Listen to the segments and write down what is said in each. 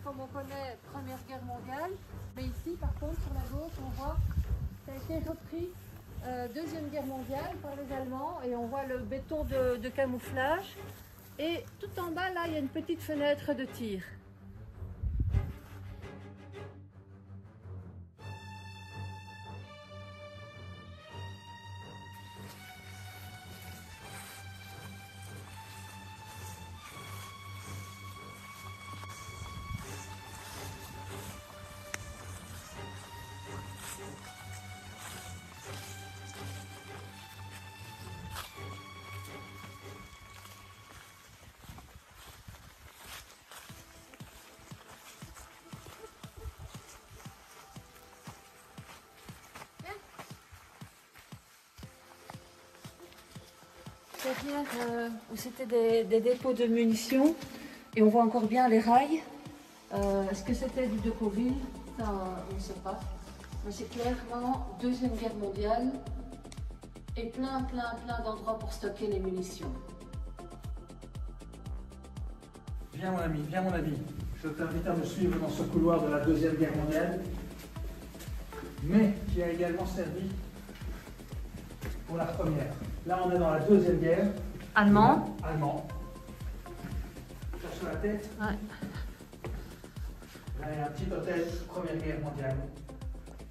comme on connaît, Première Guerre mondiale. Mais ici, par contre, sur la gauche, on voit que ça a été repris Deuxième Guerre mondiale par les Allemands. Et on voit le béton de camouflage. Et tout en bas, là, il y a une petite fenêtre de tir. C'est-à-dire où c'était des dépôts de munitions et on voit encore bien les rails. Est-ce que c'était du Decauville? Ça, on ne sait pas. Mais c'est clairement Deuxième Guerre mondiale et plein d'endroits pour stocker les munitions. Viens mon ami, je t'invite à me suivre dans ce couloir de la Deuxième Guerre mondiale, mais qui a également servi pour la Première. Là, on est dans la Deuxième Guerre. Allemand. Allemand. Sur la tête. Ouais. Là, il y a un petit hôtel Première Guerre mondiale.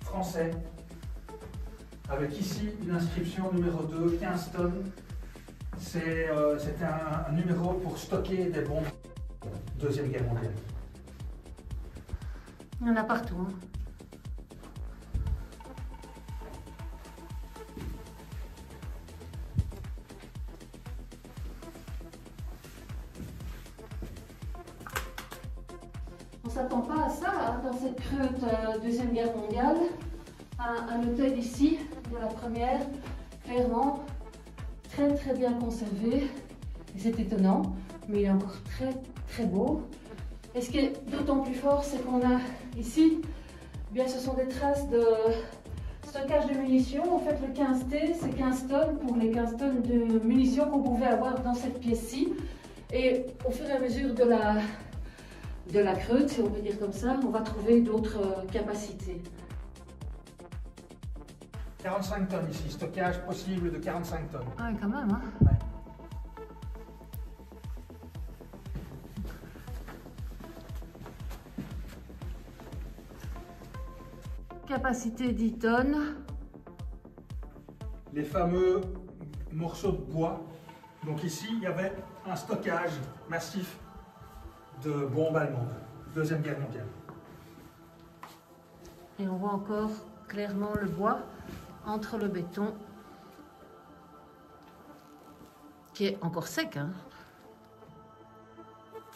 Français. Avec ici une inscription numéro 2, 15 tonnes. C'était un numéro pour stocker des bombes. Deuxième Guerre mondiale. Il y en a partout. Hein. On ne s'attend pas à ça, hein, dans cette creute Deuxième Guerre mondiale. Un hôtel ici, de la Première, clairement, très bien conservé. Et c'est étonnant, mais il est encore très beau. Et ce qui est d'autant plus fort, c'est qu'on a ici, eh bien, ce sont des traces de stockage de munitions. En fait, le 15T, c'est 15 tonnes pour les 15 tonnes de munitions qu'on pouvait avoir dans cette pièce-ci. Et au fur et à mesure de la creute, si on peut dire comme ça, on va trouver d'autres capacités. 45 tonnes ici, stockage possible de 45 tonnes. Ah oui, quand même, hein. Ouais. Capacité 10 tonnes. Les fameux morceaux de bois. Donc ici, il y avait un stockage massif de bombes allemandes. Deuxième Guerre mondiale. Et on voit encore clairement le bois entre le béton qui est encore sec. Hein.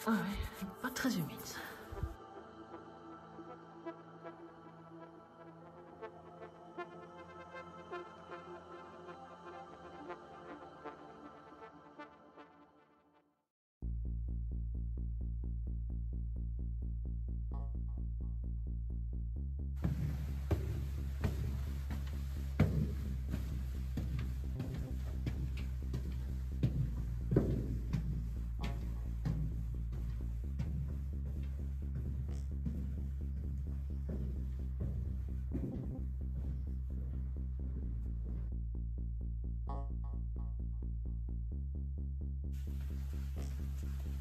Ah ouais, pas très humide.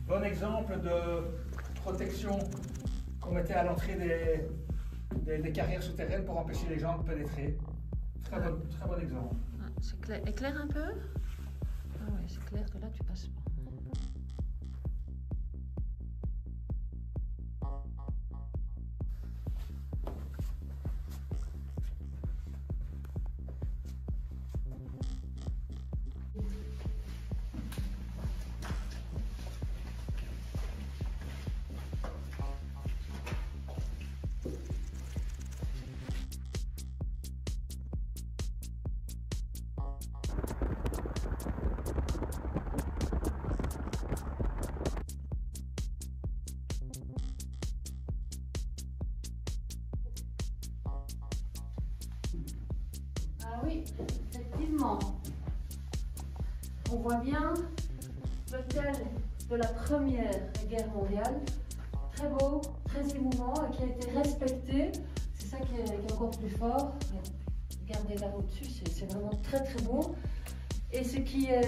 Bon exemple de protection qu'on mettait à l'entrée des carrières souterraines pour empêcher les gens de pénétrer. Très bon exemple. Ah, c'est clair. Éclaire un peu. Ah ouais, c'est clair que là tu passes pas. Oui, effectivement. On voit bien l'hôtel de la Première Guerre mondiale. Très beau, très émouvant et qui a été respecté. C'est ça qui est encore plus fort. Regardez là au-dessus, c'est vraiment très très beau. Et ce qui est...